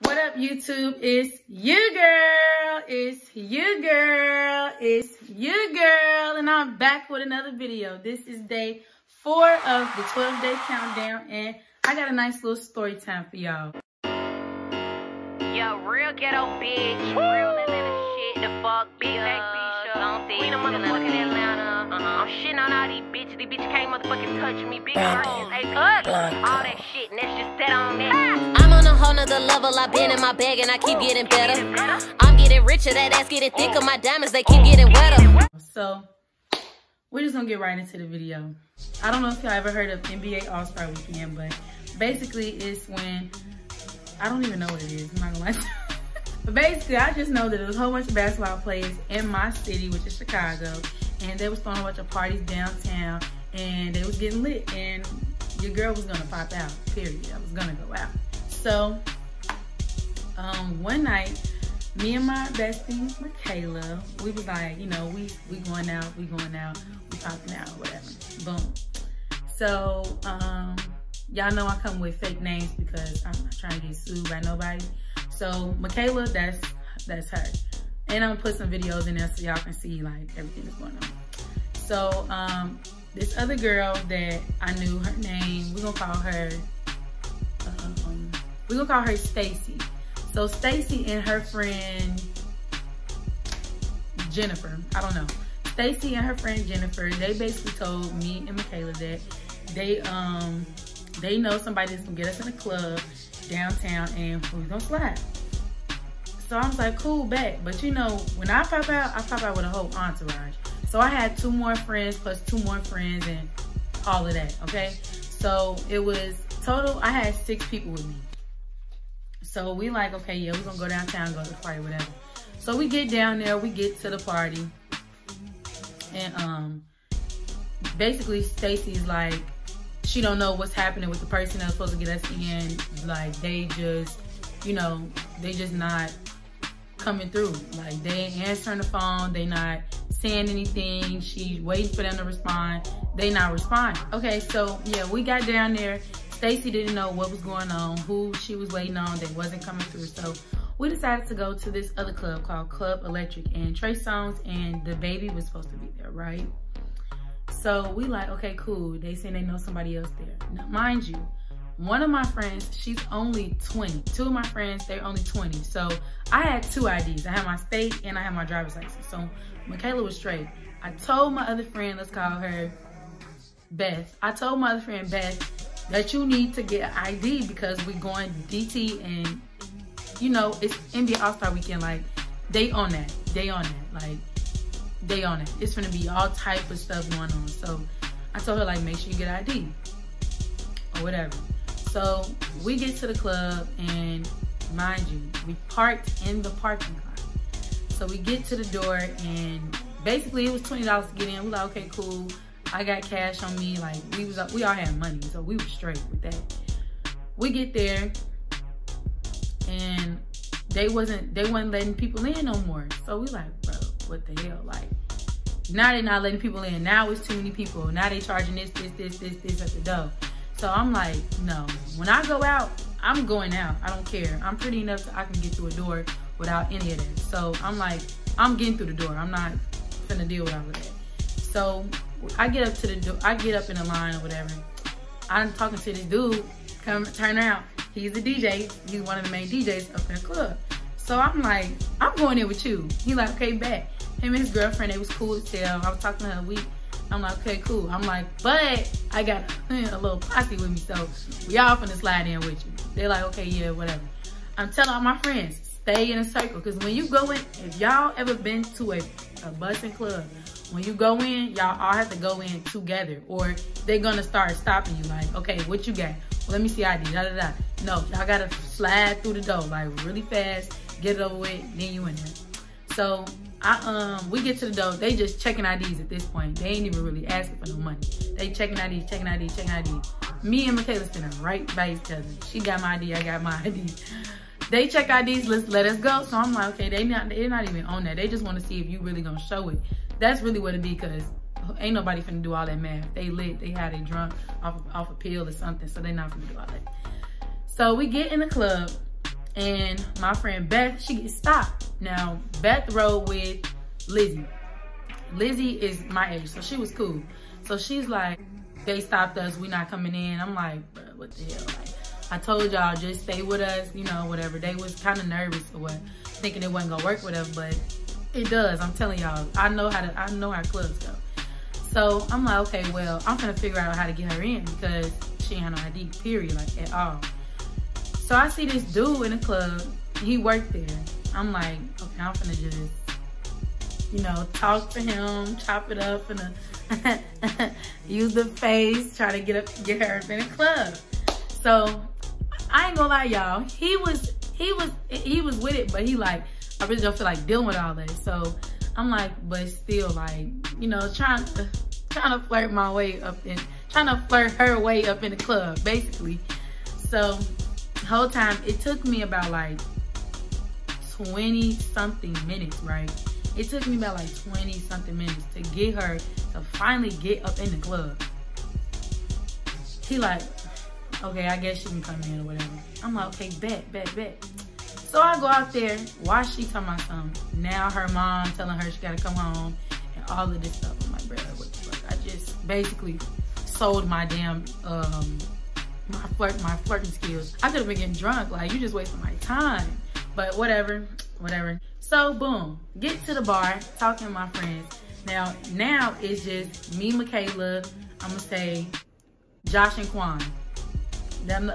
What up, YouTube? It's your girl. It's your girl. It's your girl. And I'm back with another video. This is day 4 of the 12-day countdown. And I got a nice little story time for y'all. Yo, real ghetto bitch. Real Atlanta shit. The fuck, big back bitch. We the motherfucking Atlanta. I'm shitting on all these bitches. These bitches can't motherfucking touch me. Big versus all that shit. And that's just that on that. I'm on a whole nother level. I've been in my bag and I keep getting better. I'm getting richer. That ass getting thicker. My diamonds, they keep getting wetter. So, we're just gonna get right into the video. I don't know if y'all ever heard of NBA All-Star Weekend, but basically it's when, I don't even know what it is, I'm not gonna lie. But basically, I just know that there was a whole bunch of basketball players in my city, which is Chicago, and they was throwing a bunch of parties downtown, and they was getting lit, and your girl was gonna pop out, period. I was gonna go out. So, one night, me and my bestie, Michaela, we was like, you know, we going out, we popping out, whatever, boom. So, y'all know I come with fake names because I'm not trying to get sued by nobody. So Michaela, that's her. And I'm gonna put some videos in there so y'all can see like everything that's going on. So this other girl that I knew, her name, we're gonna call her Stacy. So Stacy and her friend Jennifer, I don't know. Stacy and her friend Jennifer, they basically told me and Michaela that they know somebody that's gonna get us in a club downtown and we're gonna slide. So I was like, cool, bet. But you know, when I pop out with a whole entourage. So I had 2 more friends plus 2 more friends and all of that, okay? So it was total, I had 6 people with me. So we like, okay, yeah, we're gonna go downtown, go to the party, whatever. So we get down there, we get to the party. And basically Stacy's like, she don't know what's happening with the person that was supposed to get us in. Like, they just, you know, they just not coming through. Like, they ain't answering the phone. They not saying anything. She's waiting for them to respond. They not responding. Okay, so, yeah, we got down there. Stacy didn't know what was going on, who she was waiting on. They wasn't coming through. So we decided to go to this other club called Club Electric. And Trey Songz and the baby was supposed to be there, right? So we like, okay, cool. They say they know somebody else there. Now, mind you, one of my friends, she's only 20. 2 of my friends, they're only 20. So I had 2 IDs. I had my state and I had my driver's license. So Michaela was straight. I told my other friend, let's call her Beth. I told my other friend Beth that you need to get an ID because we're going DT and, you know, it's NBA All-Star Weekend. Like, they on that. They on that. Like, they on it. It's gonna be all type of stuff going on. So I told her, like, make sure you get ID or whatever. So we get to the club and mind you, we parked in the parking lot. So we get to the door and basically it was $20 to get in. We're like, okay, cool. I got cash on me. Like, we all had money, so we were straight with that. We get there and they wasn't letting people in no more. So we like, bro, what the hell? Like, now they're not letting people in. Now it's too many people. Now they charging this at the door. So I'm like, no. When I go out, I'm going out. I don't care. I'm pretty enough so I can get through a door without any of that. So I'm like, I'm getting through the door. I'm not finna deal with all of that. So I get up to the door. I get up in the line or whatever. I'm talking to this dude. Turn around. He's the DJ. He's one of the main DJs up in the club. So I'm like, I'm going in with you. He like, okay, bet. Him and his girlfriend, they was cool as hell. I was talking to her I'm like, okay, cool. I'm like, but I got a little posse with me, so we all finna slide in with you. They're like, okay, yeah, whatever. I'm telling all my friends, stay in a circle. Because when you go in, if y'all ever been to a busing club, when you go in, y'all all have to go in together. Or they're going to start stopping you. Like, okay, what you got? Well, let me see ID, da-da-da. No, y'all got to slide through the door, like, really fast. Get it over with, then you in there. So we get to the door. They just checking IDs at this point. They ain't even really asking for no money. They checking IDs, checking IDs, checking IDs. Me and Michaela standing right by each other. She got my ID, I got my ID. They check IDs, let us go. So I'm like, okay, they're not even on that. They just want to see if you really gonna show it. That's really what it be, because ain't nobody finna do all that math. They lit, they had it drunk off a pill or something, so they not finna do all that. So we get in the club, And my friend Beth, she gets stopped. Now, Beth rode with Lizzie. Lizzie is my age, so she was cool. So she's like, they stopped us, we not coming in. I'm like, bro, what the hell? Like, I told y'all, just stay with us, you know, whatever. They was kind of nervous or what, thinking it wasn't gonna work with us, but it does. I'm telling y'all, I know how clubs go. So I'm like, okay, well, I'm gonna figure out how to get her in because she ain't had no ID, period, like at all. So I see this dude in the club, he worked there. I'm like, okay, I'm gonna just, you know, talk to him, chop it up, and use the face, try to get her up in the club. So I ain't gonna lie, y'all, he was with it, but he like, I really don't feel like dealing with all that. So I'm like, but still, like, you know, trying to flirt my way up in, trying to flirt her way up in the club, basically. So the whole time, it took me about like 20-something minutes, right? It took me about like 20-something minutes to get her to finally get up in the club. He like, okay, I guess she can come in or whatever. I'm like, okay, bet. So I go out there, why she talking about something? Now her mom telling her she gotta come home and all of this stuff. I'm like, bro, what the fuck? I just basically sold my damn, my flirting skills. I could have been getting drunk, like, you just wasting my time. But whatever. So boom, get to the bar, talking to my friends. Now it's just me, Michaela, I'm gonna say Josh and Quan. Them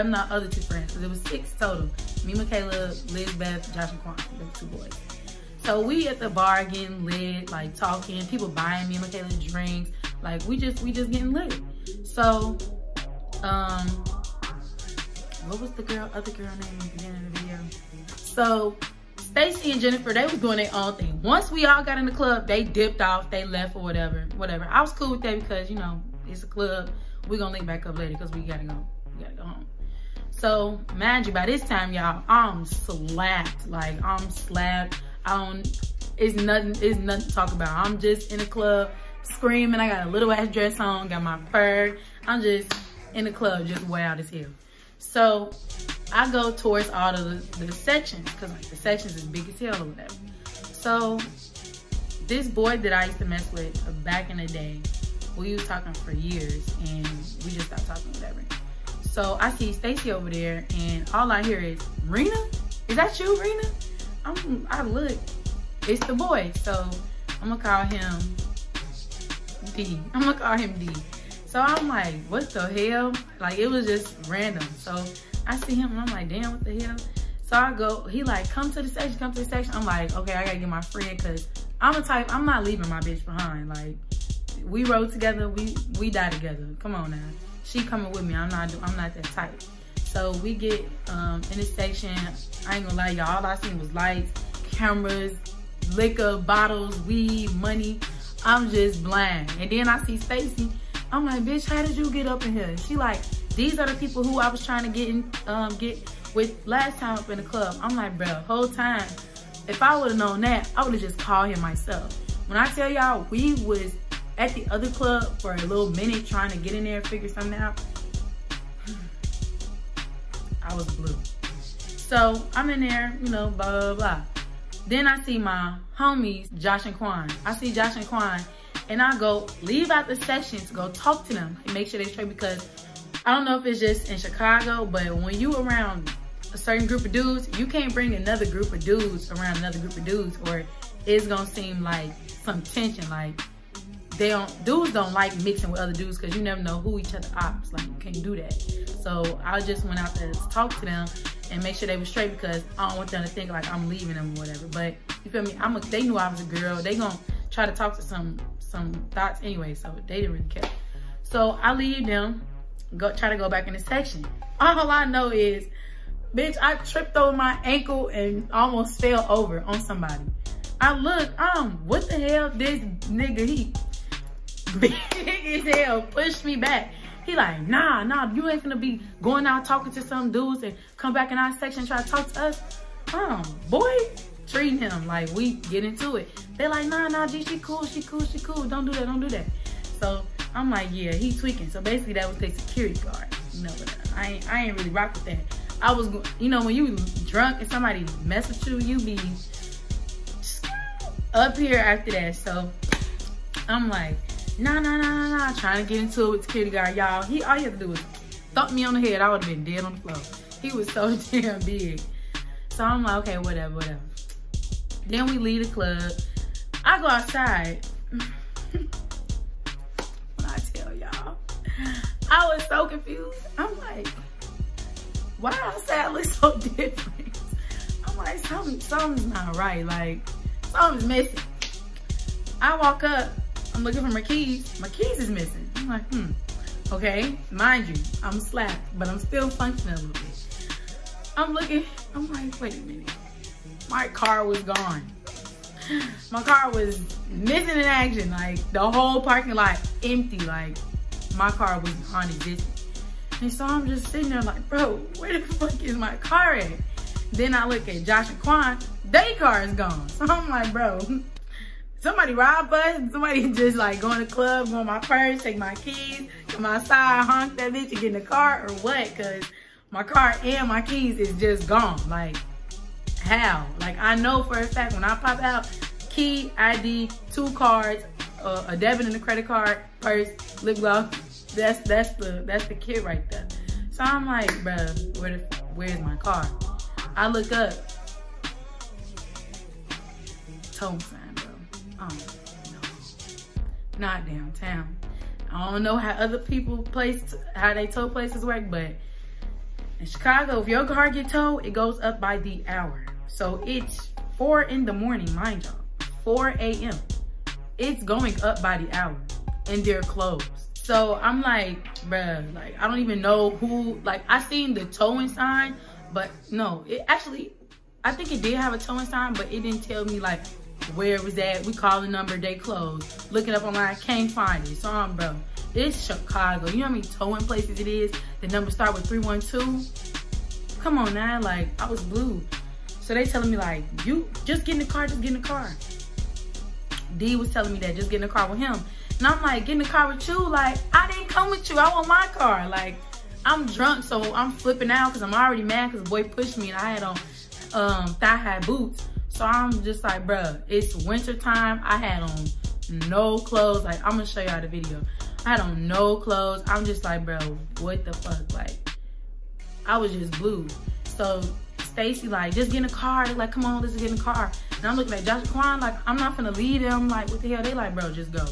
not other two friends, because it was 6 total. Me, Michaela, Liz, Beth, Josh, and Quan, them 2 boys. So we at the bar getting lit, like talking, people buying me and Michaela drinks, like we just getting lit. So, what was the other girl name in the beginning of the video? So Stacy and Jennifer, they was doing their own thing. Once we all got in the club, they dipped off, they left or whatever. I was cool with that because, you know, it's a club. We're gonna link back up later because we gotta go home. So, mind you, by this time, y'all, I'm slapped. Like, I'm slapped. It's nothing to talk about. I'm just in the club screaming. I got a little ass dress on, got my fur. I'm just in the club, just wild as hell. So, I go towards all of the sections, because like, the sections is big as hell or whatever. So, this boy that I used to mess with back in the day, we was talking for years, and we just stopped talking, whatever. So I see Stacy over there, and all I hear is, Rena? Is that you, Rena? I look, it's the boy. So I'm gonna call him D. So I'm like, what the hell? Like, it was just random. So I see him, and I'm like, damn, what the hell? So I go, he like, come to the section. I'm like, okay, I gotta get my friend, because I'm the type, I'm not leaving my bitch behind. Like, we rode together, we die together. Come on now. She coming with me. I'm not that type. So we get in this section. I ain't gonna lie, y'all. All I seen was lights, cameras, liquor, bottles, weed, money. I'm just blind. And then I see Stacy. I'm like, bitch, how did you get up in here? She like, these are the people who I was trying to get with last time up in the club. I'm like, bro, whole time, if I would have known that, I would have just called him myself. When I tell y'all, we was at the other club for a little minute trying to get in there and figure something out. I was blue. So I'm in there, you know, blah, blah, blah. Then I see my homies, Josh and Quan. I see Josh and Quan, and I go leave out the section to go talk to them and make sure they straight, because I don't know if it's just in Chicago, but when you around a certain group of dudes, you can't bring another group of dudes around another group of dudes, or it's gonna seem like some tension. Like, dudes don't like mixing with other dudes, because you never know who each other ops. Like, you can't do that. So I just went out there to talk to them and make sure they were straight, because I don't want them to think like I'm leaving them or whatever. But you feel me? They knew I was a girl. They gonna try to talk to some thoughts anyway, so they didn't really care. So I leave them, try to go back in the section. All I know is, bitch, I tripped over my ankle and almost fell over on somebody. I look, what the hell? This nigga, he big as hell, pushed me back. He like, nah, you ain't gonna be going out talking to some dudes and come back in our section and try to talk to us. Boy, treating him like we get into it. They like, nah, G, she cool. Don't do that. So I'm like, yeah, he tweaking. So basically that was their security guard. You know, but I ain't really rock with that. I was, you know, when you drunk and somebody mess with you, you be up here after that. So I'm like, nah, trying to get into it with security guard. Y'all, all you have to do was thump me on the head. I would have been dead on the floor. He was so damn big. So I'm like, okay, whatever. Then we leave the club. I go outside. When I tell y'all, I was so confused. I'm like, why outside look so different? I'm like, something's not right. Like, something's missing. I walk up. I'm looking for my keys. My keys is missing. I'm like, okay. Mind you, I'm slapped, but I'm still functioning a little bit. I'm looking. I'm like, wait a minute. My car was gone. My car was missing in action. Like, the whole parking lot empty. Like, my car was non-existent. And so I'm just sitting there like, bro, where the fuck is my car at? Then I look at Josh and Quan. Their car is gone. So I'm like, bro, somebody robbed us. Somebody just like go in the club, go in my purse, take my keys, come outside, honk that bitch and get in the car or what? Cause my car and my keys is just gone. Like, how? Like, I know for a fact when I pop out, key, ID, 2 cards, a debit and a credit card, purse, lip gloss. That's the kid right there. So I'm like, bruh, where's my car? I look up. Towing sign, bro. Oh no, not downtown. I don't know how other people how they tow places work, but in Chicago, if your car get towed, it goes up by the hour. So it's 4 in the morning, mind y'all, 4 a.m. It's going up by the hour, and they're closed. So I'm like, bruh, like, I don't even know who, like, I seen the towing sign, but no, it actually, I think it did have a towing sign, but it didn't tell me, like, where it was at. We called the number, they closed. Looking up online, can't find it. So I'm, bro, it's Chicago. You know how many towing places it is? The number start with 312. Come on now, like, I was blue. So they telling me, like, you just get in the car, just get in the car. D was telling me that, just get in the car with him. And I'm like, get in the car with you? Like, I didn't come with you. I want my car. Like, I'm drunk, so I'm flipping out because I'm already mad because the boy pushed me and I had on thigh-high boots. So I'm just like, bruh, it's winter time. I had on no clothes. Like, I'm going to show y'all the video. I had on no clothes. I'm just like, bro, what the fuck? Like, I was just blue. So Stacy, like, just get in the car. They're like, come on, let's get in the car. And I'm looking at Josh and Quan, like, I'm not gonna leave them. Like, what the hell? They like, bro, just go.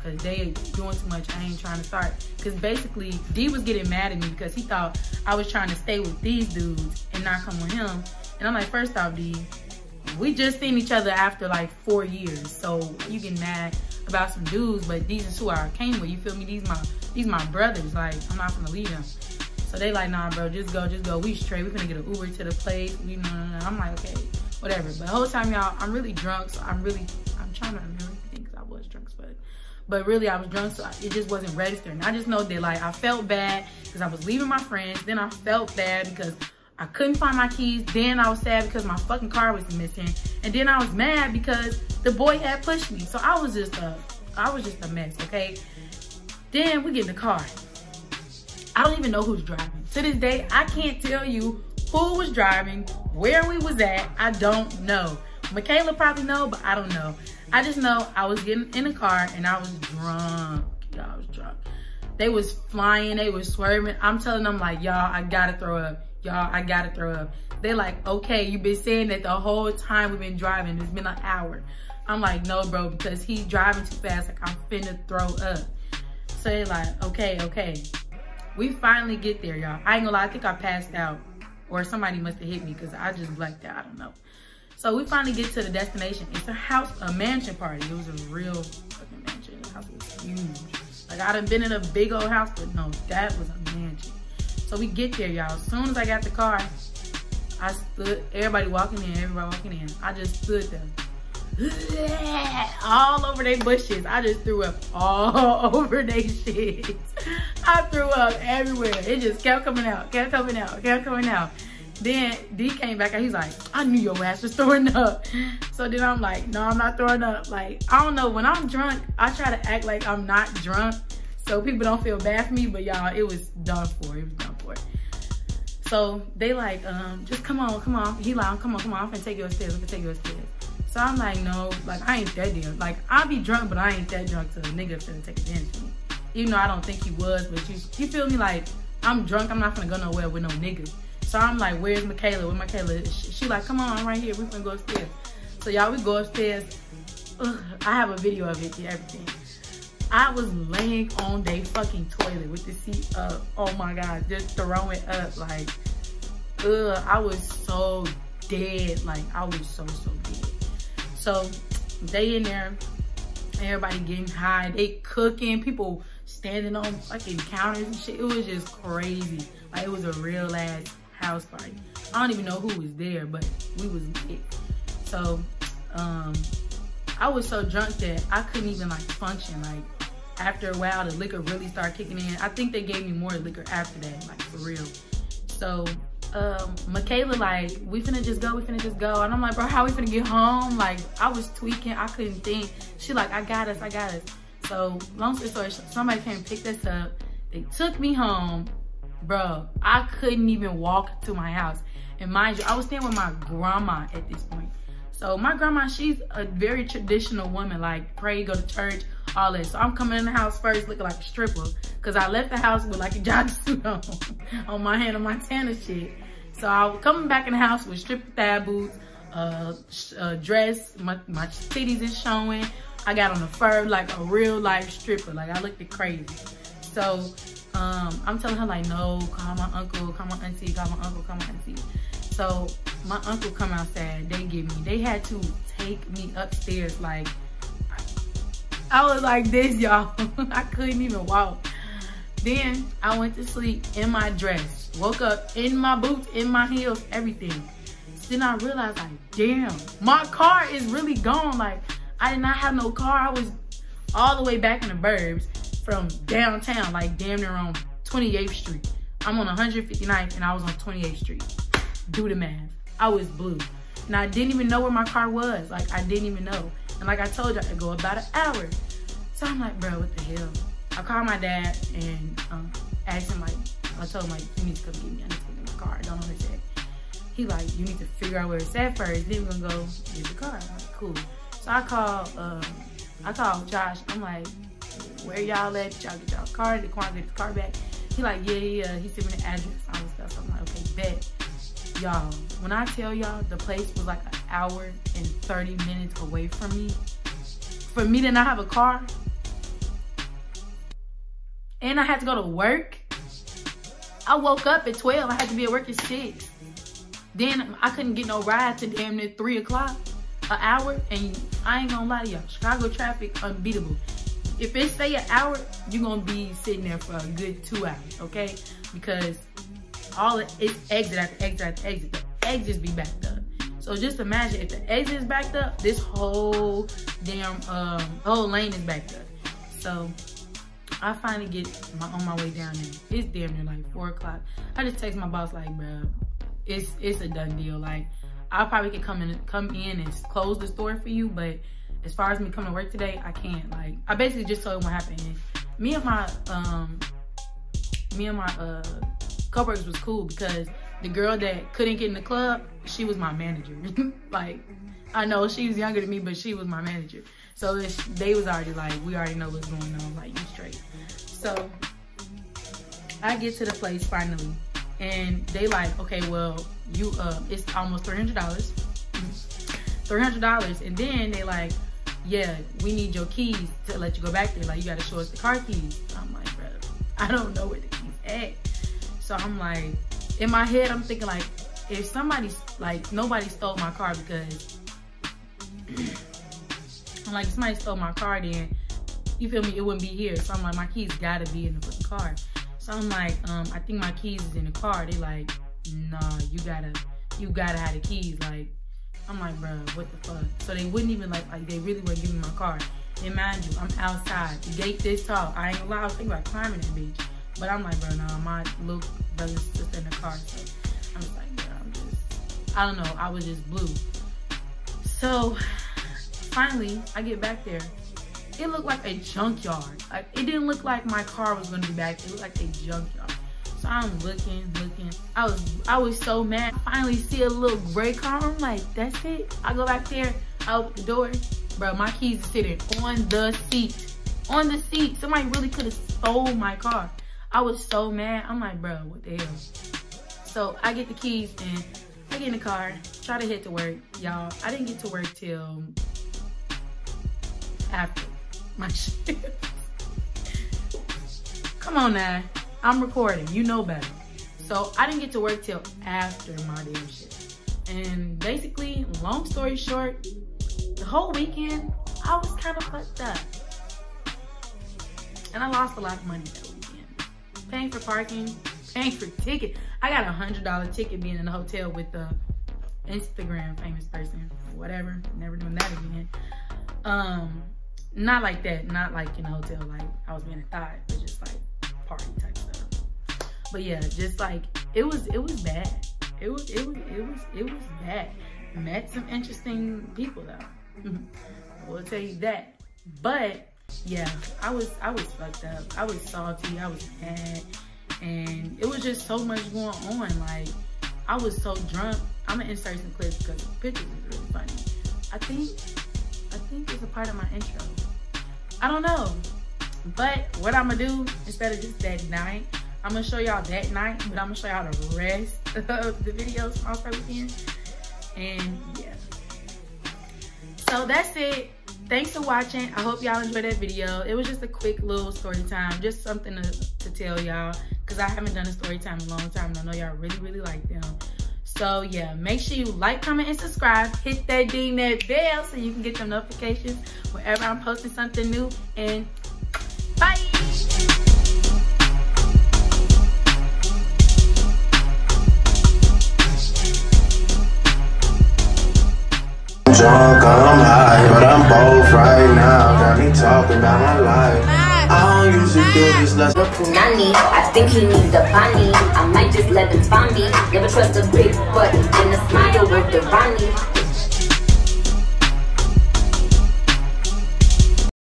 Cause they doing too much. I ain't trying to start. Cause basically, D was getting mad at me because he thought I was trying to stay with these dudes and not come with him. And I'm like, first off, D, we just seen each other after like 4 years. So you get mad about some dudes, but these is who I came with. You feel me? These my brothers. Like, I'm not gonna leave them. So they like, nah, bro, just go. We straight. We finna get an Uber to the place. No. I'm like, okay, whatever. But the whole time, y'all, I'm really drunk. So I'm trying to remember everything because I was drunk, but really I was drunk, so it just wasn't registering. I just know that, like, I felt bad because I was leaving my friends. Then I felt bad because I couldn't find my keys. Then I was sad because my fucking car was missing. And then I was mad because the boy had pushed me. So I was just a mess, okay? Then we get in the car. I don't even know who's driving. To this day, I can't tell you who was driving, where we was at. I don't know. Michaela probably know, but I don't know. I just know I was getting in the car and I was drunk. Y'all, I was drunk. They was flying, they was swerving. I'm telling them, like, y'all, I gotta throw up. Y'all, I gotta throw up. They're like, okay, you've been saying that the whole time we've been driving. It's been an hour. I'm like, no, bro, because he's driving too fast. Like, I'm finna throw up. So they're like, okay. We finally get there, y'all. I ain't gonna lie, I think I passed out. Or somebody must have hit me because I just blacked out. I don't know. So we finally get to the destination. It's a mansion party. It was a real fucking mansion. The house was huge. Like, I done been in a big old house, but no, that was a mansion. So we get there, y'all. As soon as I got the car, I stood, everybody walking in. I just stood there. All over their bushes. I just threw up all over their shit. I threw up everywhere. It just kept coming out. Then D came back and he's like, I knew your ass was throwing up. So then I'm like, no, I'm not throwing up. Like, I don't know, when I'm drunk, I try to act like I'm not drunk so people don't feel bad for me, but y'all, it was done for. So they like, just come on. He like, come on, I'm finna take you upstairs. So I'm like, no, like I ain't that damn. Like I be drunk, but I ain't that drunk to a nigga finna take advantage of me. Even though I don't think he was, but you feel me? Like I'm drunk, I'm not finna go nowhere with no nigga. So I'm like, where's Michaela? Where Michaela? She like, come on, I'm right here. We finna go upstairs. So y'all, we go upstairs. Ugh, I have a video of it, everything. I was laying on they fucking toilet with the seat up. Oh my God, just throwing up. Like, I was so dead. Like, I was so dead. So they in there, everybody getting high. They cooking, people standing on fucking counters and shit. It was just crazy. Like, it was a real ass house party. I don't even know who was there, but we was lit. So, I was so drunk that I couldn't even like function. Like after a while, the liquor really started kicking in. I think they gave me more liquor after that, like for real. So Michaela like, we finna just go. And I'm like, bro, how we finna get home? Like I was tweaking, I couldn't think. She like, I got us. So long story short, somebody came and picked us up. They took me home. Bro, I couldn't even walk to my house. And mind you, I was staying with my grandma at this point. So my grandma, she's a very traditional woman, like pray, go to church, all that. So I'm coming in the house first looking like a stripper because I left the house with like a jogging suit on my hand, on my Montana shit. So I was coming back in the house with stripper thigh boots, dress, my titties is showing. I got on the fur like a real life stripper. Like I looked crazy. So I'm telling her like, no, call my uncle, call my auntie, call my uncle, call my auntie. So my uncle come outside, they had to take me upstairs. Like, I was like this, y'all. I couldn't even walk. Then I went to sleep in my dress, woke up in my boots, in my heels, everything. Then I realized like, damn, my car is really gone. Like, I did not have no car. I was all the way back in the burbs from downtown, like damn near on 28th Street. I'm on 159th and I was on 28th Street. Do the math. I was blue. And I didn't even know where my car was. Like, I didn't even know. And like I told you, I could go about an hour. So I'm like, bro, what the hell? I called my dad and asked him, like, I told him, like, you need to come get me. I need to go get my car. I don't know where it's at. He like, you need to figure out where it's at first. Then we're gonna go get the car. I'm like, cool. So I called Josh. I'm like, where y'all at? Y'all get y'all car? Did Quan get the car back? He like, yeah. He sent me the address, all this stuff. So I'm like, okay, bet. Y'all, when I tell y'all the place was like an hour and 30 minutes away from me, for me to not have a car, and I had to go to work, I woke up at 12, I had to be at work at 6. Then I couldn't get no ride to damn near 3 o'clock, an hour, and I ain't gonna lie to y'all, Chicago traffic unbeatable. If it stay an hour, you're gonna be sitting there for a good 2 hours, okay? Because it's exit after exit after exit. The exits be backed up. So just imagine if the exit is backed up, this whole damn whole lane is backed up. So I finally get on my way down there. It's damn near like 4 o'clock. I just text my boss like, bro, it's a done deal. Like I probably could come in and close the store for you, but as far as me coming to work today, I can't. Like I basically just told him what happened. And me and my coworkers was cool because the girl that couldn't get in the club, she was my manager. Like, I know she was younger than me, but she was my manager. So they was already like, we already know what's going on, like you straight. So I get to the place finally and they like, okay, well, you it's almost $300. $300. And then they like, yeah, we need your keys to let you go back there. Like, you gotta show us the car keys. I'm like, bro, I don't know where the keys at. So I'm like, in my head, I'm thinking like, if somebody, like, nobody stole my car because, I'm like, if somebody stole my car, then, you feel me, it wouldn't be here. So I'm like, my keys gotta be in the fucking car. So I'm like, I think my keys is in the car. They like, nah, you gotta have the keys. Like, I'm like, bro, what the fuck? So they wouldn't even like they really wouldn't give me my car. And mind you, I'm outside, the gate this tall. I ain't gonna lie, I was thinking about climbing that bitch. But I'm like, bro, nah, my little brother's just in the car. So I'm just like, bro, I don't know, I was just blue. So finally, I get back there. It looked like a junkyard. Like, it didn't look like my car was gonna be back there. It looked like a junkyard. So I'm looking. I was so mad. I finally see a little gray car. I'm like, that's it. I go back there, I open the door. Bro, my keys are sitting on the seat. On the seat. Somebody really could have stole my car. I was so mad. I'm like, bro, what the hell? So I get the keys and I get in the car, try to head to work. Y'all, I didn't get to work till after my shift. Come on now, I'm recording, you know better. So I didn't get to work till after my damn shift. And basically, long story short, the whole weekend, I was kind of fucked up. And I lost a lot of money that weekend. Paying for parking, paying for ticket. I got a $100 ticket being in the hotel with the Instagram famous person, whatever. Never doing that again. Not like that, not like in a hotel, like I was being a thot, but just like party type stuff. But yeah, just like it was bad. It was bad. Met some interesting people though. I will tell you that. But yeah, I was fucked up. I was salty. I was mad, and it was just so much going on. Like I was so drunk. I'm gonna insert some clips because the pictures is really funny. I think it's a part of my intro. I don't know. But what I'm gonna do, instead of just that night, I'm gonna show y'all that night, but I'm gonna show y'all the rest of the videos from Allstar weekend. And yeah. So that's it. Thanks for watching. I hope y'all enjoyed that video. It was just a quick little story time, just something to tell y'all, because I haven't done a story time in a long time, and I know y'all really like them. So yeah, make sure you like, comment, and subscribe. Hit that ding, that bell, so you can get them notifications whenever I'm posting something new. And bye. Drunk, I'm high, but I'm both right now. Got me talking about my life. I don't usually do this. Let's Look Punani, I think he needs a bunny. I might just let him find me. Never trust a big butt and a smile with the Ronnie.